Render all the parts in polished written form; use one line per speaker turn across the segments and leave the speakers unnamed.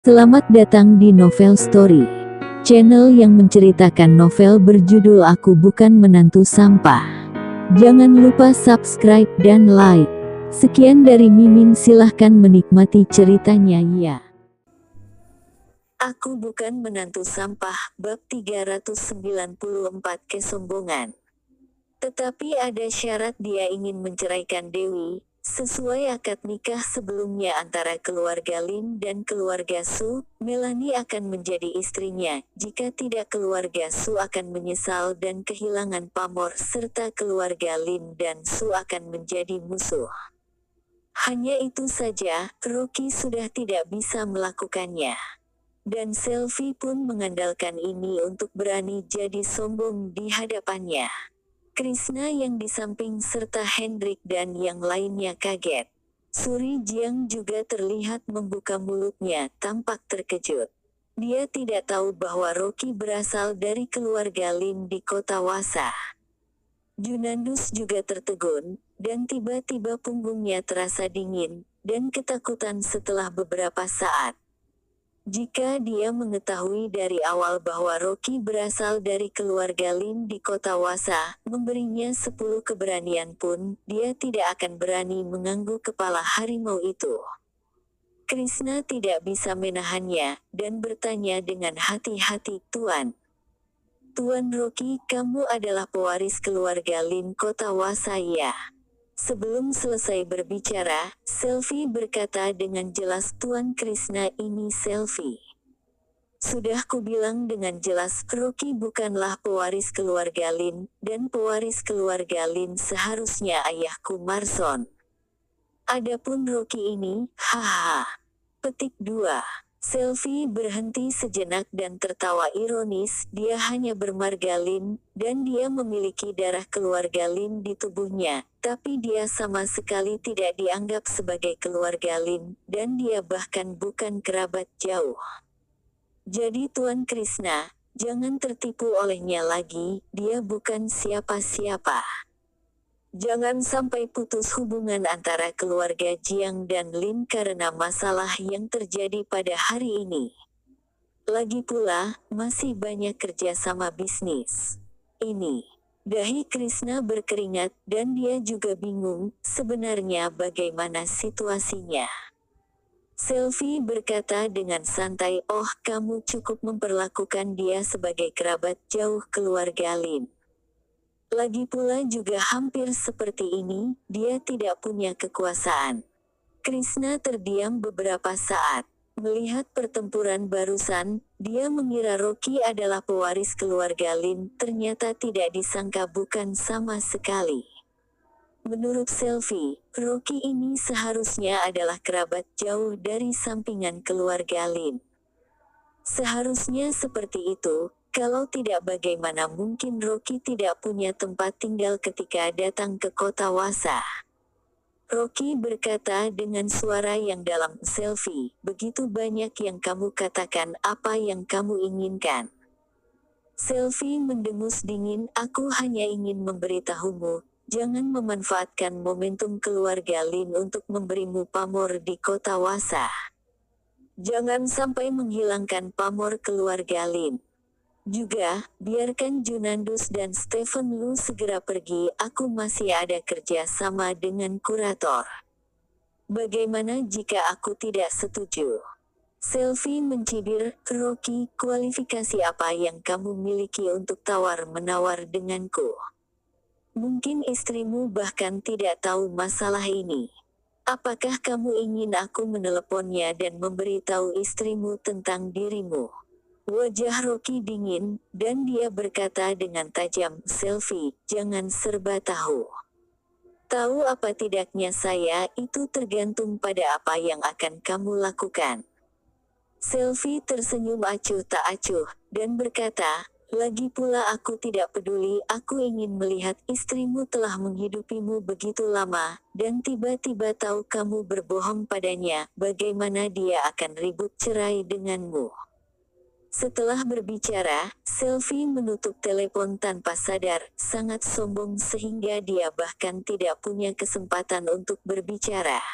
Selamat datang di Novel Story, channel yang menceritakan novel berjudul Aku Bukan Menantu Sampah. Jangan lupa subscribe dan like. Sekian dari Mimin, silahkan menikmati ceritanya ya. Aku Bukan Menantu Sampah, bab 394 Kesombongan. Tetapi ada syarat, dia ingin menceraikan Dewi. Sesuai akad nikah sebelumnya antara keluarga Lin dan keluarga Su, Melanie akan menjadi istrinya. Jika tidak, keluarga Su akan menyesal dan kehilangan pamor, serta keluarga Lin dan Su akan menjadi musuh. Hanya itu saja, Rocky sudah tidak bisa melakukannya. Dan Selvi pun mengandalkan ini untuk berani jadi sombong di hadapannya. Krishna yang di samping serta Hendrik dan yang lainnya kaget. Suri Jiang juga terlihat membuka mulutnya, tampak terkejut. Dia tidak tahu bahwa Rocky berasal dari keluarga Lin di kota Wasa. Junandus juga tertegun, dan tiba-tiba punggungnya terasa dingin, dan ketakutan setelah beberapa saat. Jika dia mengetahui dari awal bahwa Rocky berasal dari keluarga Lin di kota Wasa, memberinya 10 keberanian pun, dia tidak akan berani mengganggu kepala harimau itu. Krishna tidak bisa menahannya, dan bertanya dengan hati-hati, "Tuan Rocky, kamu adalah pewaris keluarga Lin kota Wasa ya?" Sebelum selesai berbicara, Selvi berkata dengan jelas, "Tuan Krishna, ini Selvi. Sudah kubilang dengan jelas, Rocky bukanlah pewaris keluarga Lin, dan pewaris keluarga Lin seharusnya ayahku Marson. Adapun Rocky ini, hahaha." Petik 2. Selvi berhenti sejenak dan tertawa ironis. Dia hanya bermarga Lin, dan dia memiliki darah keluarga Lin di tubuhnya, tapi dia sama sekali tidak dianggap sebagai keluarga Lin, dan dia bahkan bukan kerabat jauh. Jadi Tuan Krishna, jangan tertipu olehnya lagi, dia bukan siapa-siapa. Jangan sampai putus hubungan antara keluarga Jiang dan Lin karena masalah yang terjadi pada hari ini. Lagi pula, masih banyak kerjasama bisnis. Ini. Dahi Krishna berkeringat, dan dia juga bingung, sebenarnya bagaimana situasinya. Selvi berkata dengan santai, "Oh, kamu cukup memperlakukan dia sebagai kerabat jauh keluarga Lin. Lagi pula juga hampir seperti ini, dia tidak punya kekuasaan." Krishna terdiam beberapa saat. Melihat pertempuran barusan, dia mengira Rocky adalah pewaris keluarga Lin, ternyata tidak disangka bukan sama sekali. Menurut Selvi, Rocky ini seharusnya adalah kerabat jauh dari sampingan keluarga Lin. Seharusnya seperti itu. Kalau tidak, bagaimana mungkin Rocky tidak punya tempat tinggal ketika datang ke kota Wasa? Rocky berkata dengan suara yang dalam, "Selvi, begitu banyak yang kamu katakan, apa yang kamu inginkan?" Selvi mendengus dingin, "Aku hanya ingin memberitahumu, jangan memanfaatkan momentum keluarga Lin untuk memberimu pamor di kota Wasa. Jangan sampai menghilangkan pamor keluarga Lin. Juga, biarkan Junandus dan Stephen Lu segera pergi, aku masih ada kerja sama dengan kurator. Bagaimana jika aku tidak setuju?" Selvi mencibir, "Rocky, kualifikasi apa yang kamu miliki untuk tawar-menawar denganku? Mungkin istrimu bahkan tidak tahu masalah ini. Apakah kamu ingin aku meneleponnya dan memberitahu istrimu tentang dirimu?" Wajah Rocky dingin, dan dia berkata dengan tajam, "Selvi, jangan serba tahu. Tahu apa tidaknya saya, itu tergantung pada apa yang akan kamu lakukan." Selvi tersenyum acuh tak acuh, dan berkata, "Lagi pula aku tidak peduli, aku ingin melihat istrimu telah menghidupimu begitu lama, dan tiba-tiba tahu kamu berbohong padanya, bagaimana dia akan ribut cerai denganmu." Setelah berbicara, Selvi menutup telepon tanpa sadar, sangat sombong sehingga dia bahkan tidak punya kesempatan untuk berbicara.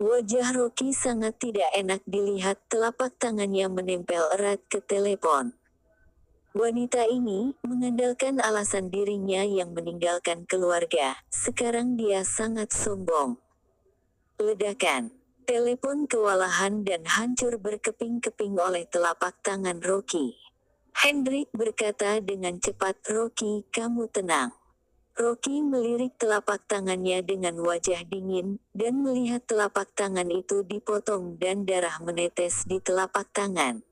Wajah Rocky sangat tidak enak dilihat, telapak tangannya menempel erat ke telepon. Wanita ini mengandalkan alasan dirinya yang meninggalkan keluarga. Sekarang dia sangat sombong. Ledakan. Telepon kewalahan dan hancur berkeping-keping oleh telapak tangan Rocky. Hendrik berkata dengan cepat, "Rocky, kamu tenang." Rocky melirik telapak tangannya dengan wajah dingin, dan melihat telapak tangan itu dipotong dan darah menetes di telapak tangan.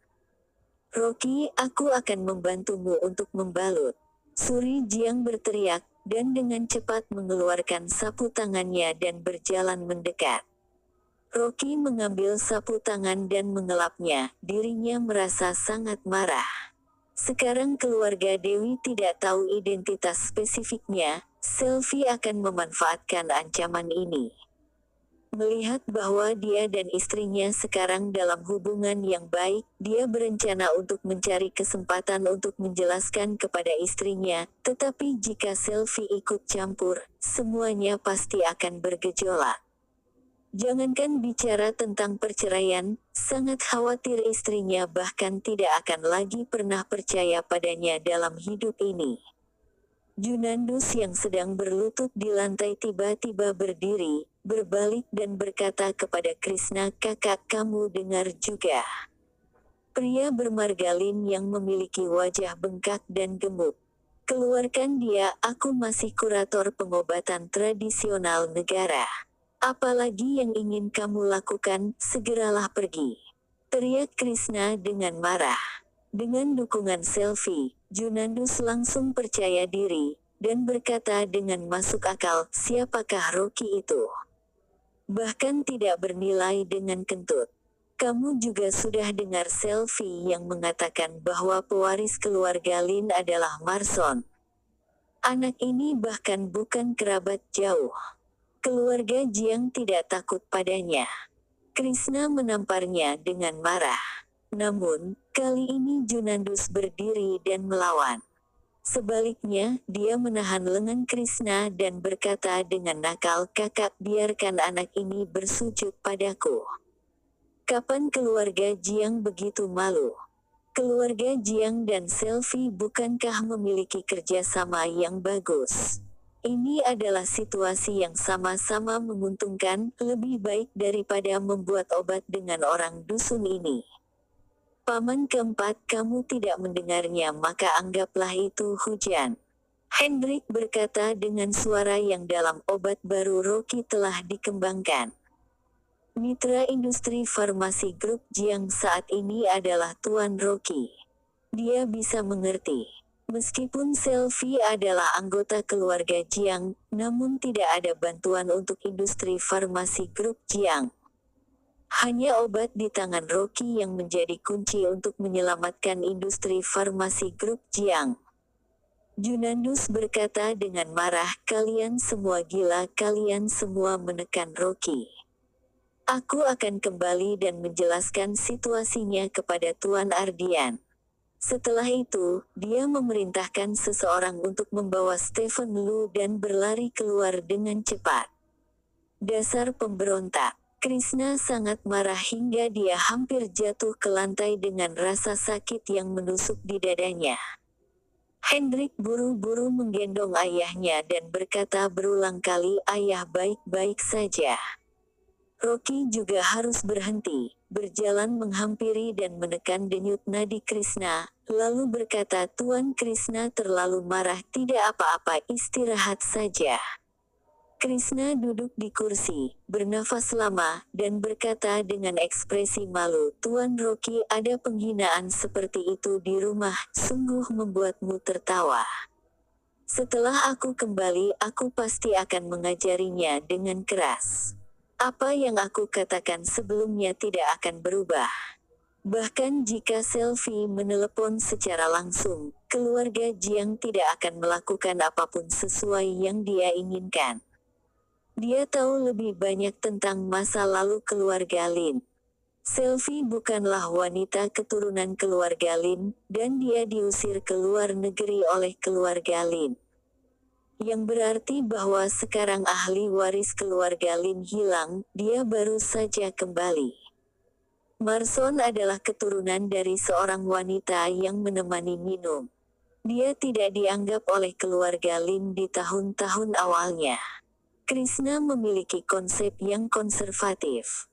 "Rocky, aku akan membantumu untuk membalut." Suri Jiang berteriak, dan dengan cepat mengeluarkan sapu tangannya dan berjalan mendekat. Rocky mengambil sapu tangan dan mengelapnya, dirinya merasa sangat marah. Sekarang keluarga Dewi tidak tahu identitas spesifiknya, Selvi akan memanfaatkan ancaman ini. Melihat bahwa dia dan istrinya sekarang dalam hubungan yang baik, dia berencana untuk mencari kesempatan untuk menjelaskan kepada istrinya, tetapi jika Selvi ikut campur, semuanya pasti akan bergejolak. Jangankan bicara tentang perceraian, sangat khawatir istrinya bahkan tidak akan lagi pernah percaya padanya dalam hidup ini. Junandus yang sedang berlutut di lantai tiba-tiba berdiri, berbalik dan berkata kepada Krishna, "Kakak, kamu dengar juga." Pria bermargalin yang memiliki wajah bengkak dan gemuk. "Keluarkan dia, aku masih kurator pengobatan tradisional negara. Apalagi yang ingin kamu lakukan, segeralah pergi." Teriak Krishna dengan marah. Dengan dukungan Selvi, Junandus langsung percaya diri, dan berkata dengan masuk akal, "Siapakah Rocky itu? Bahkan tidak bernilai dengan kentut. Kamu juga sudah dengar Selvi yang mengatakan bahwa pewaris keluarga Lin adalah Marson. Anak ini bahkan bukan kerabat jauh. Keluarga Jiang tidak takut padanya." Krishna menamparnya dengan marah. Namun, kali ini Junandus berdiri dan melawan. Sebaliknya, dia menahan lengan Krishna dan berkata dengan nakal, "Kakak, biarkan anak ini bersujud padaku." Kapan keluarga Jiang begitu malu? Keluarga Jiang dan Selvi bukankah memiliki kerjasama yang bagus? Ini adalah situasi yang sama-sama menguntungkan, lebih baik daripada membuat obat dengan orang dusun ini. Paman keempat, kamu tidak mendengarnya, maka anggaplah itu hujan. Hendrik berkata dengan suara yang dalam, "Obat baru Rocky telah dikembangkan. Mitra industri farmasi grup Jiang saat ini adalah Tuan Rocky. Dia bisa mengerti. Meskipun Selvi adalah anggota keluarga Jiang, namun tidak ada bantuan untuk industri farmasi grup Jiang. Hanya obat di tangan Rocky yang menjadi kunci untuk menyelamatkan industri farmasi grup Jiang." Junandus berkata dengan marah, "Kalian semua gila, kalian semua menekan Rocky. Aku akan kembali dan menjelaskan situasinya kepada Tuan Ardian." Setelah itu, dia memerintahkan seseorang untuk membawa Stephen Lu dan berlari keluar dengan cepat. Dasar pemberontak. Krishna sangat marah hingga dia hampir jatuh ke lantai dengan rasa sakit yang menusuk di dadanya. Hendrik buru-buru menggendong ayahnya dan berkata berulang kali, "Ayah, baik-baik saja." Rocky juga harus berhenti, berjalan menghampiri dan menekan denyut nadi Krishna, lalu berkata, "Tuan Krishna terlalu marah, tidak apa-apa, istirahat saja." Krishna duduk di kursi, bernafas lama, dan berkata dengan ekspresi malu, "Tuan Rocky, ada penghinaan seperti itu di rumah, sungguh membuatmu tertawa. Setelah aku kembali, aku pasti akan mengajarinya dengan keras. Apa yang aku katakan sebelumnya tidak akan berubah. Bahkan jika Selvi menelepon secara langsung, keluarga Jiang tidak akan melakukan apapun sesuai yang dia inginkan. Dia tahu lebih banyak tentang masa lalu keluarga Lin. Selvi bukanlah wanita keturunan keluarga Lin, dan dia diusir ke luar negeri oleh keluarga Lin. yang berarti bahwa sekarang ahli waris keluarga Lin hilang, dia baru saja kembali. Marson adalah keturunan dari seorang wanita yang menemani minum. Dia tidak dianggap oleh keluarga Lin di tahun-tahun awalnya. Krishna memiliki konsep yang konservatif.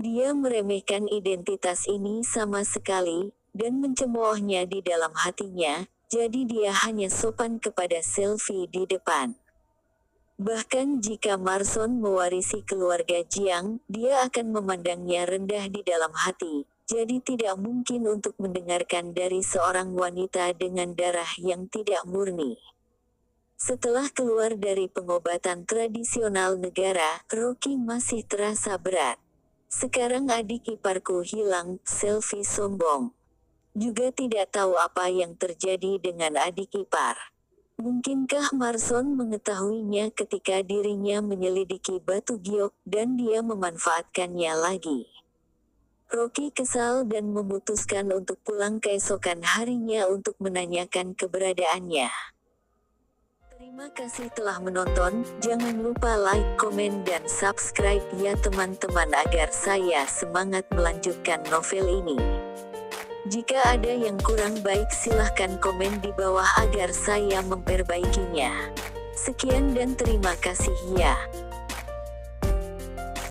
Dia meremehkan identitas ini sama sekali, dan mencemoohnya di dalam hatinya, jadi dia hanya sopan kepada selfie di depan. Bahkan jika Marson mewarisi keluarga Jiang, dia akan memandangnya rendah di dalam hati, jadi tidak mungkin untuk mendengarkan dari seorang wanita dengan darah yang tidak murni. Setelah keluar dari pengobatan tradisional negara, Rocky masih terasa berat. Sekarang adik iparku hilang, selfie sombong. Juga tidak tahu apa yang terjadi dengan adik ipar. Mungkinkah Marson mengetahuinya ketika dirinya menyelidiki batu giok dan dia memanfaatkannya lagi? Rocky kesal dan memutuskan untuk pulang keesokan harinya untuk menanyakan keberadaannya. Terima kasih telah menonton, jangan lupa like, komen dan subscribe ya teman-teman agar saya semangat melanjutkan novel ini. Jika ada yang kurang baik silahkan komen di bawah agar saya memperbaikinya. Sekian dan terima kasih ya.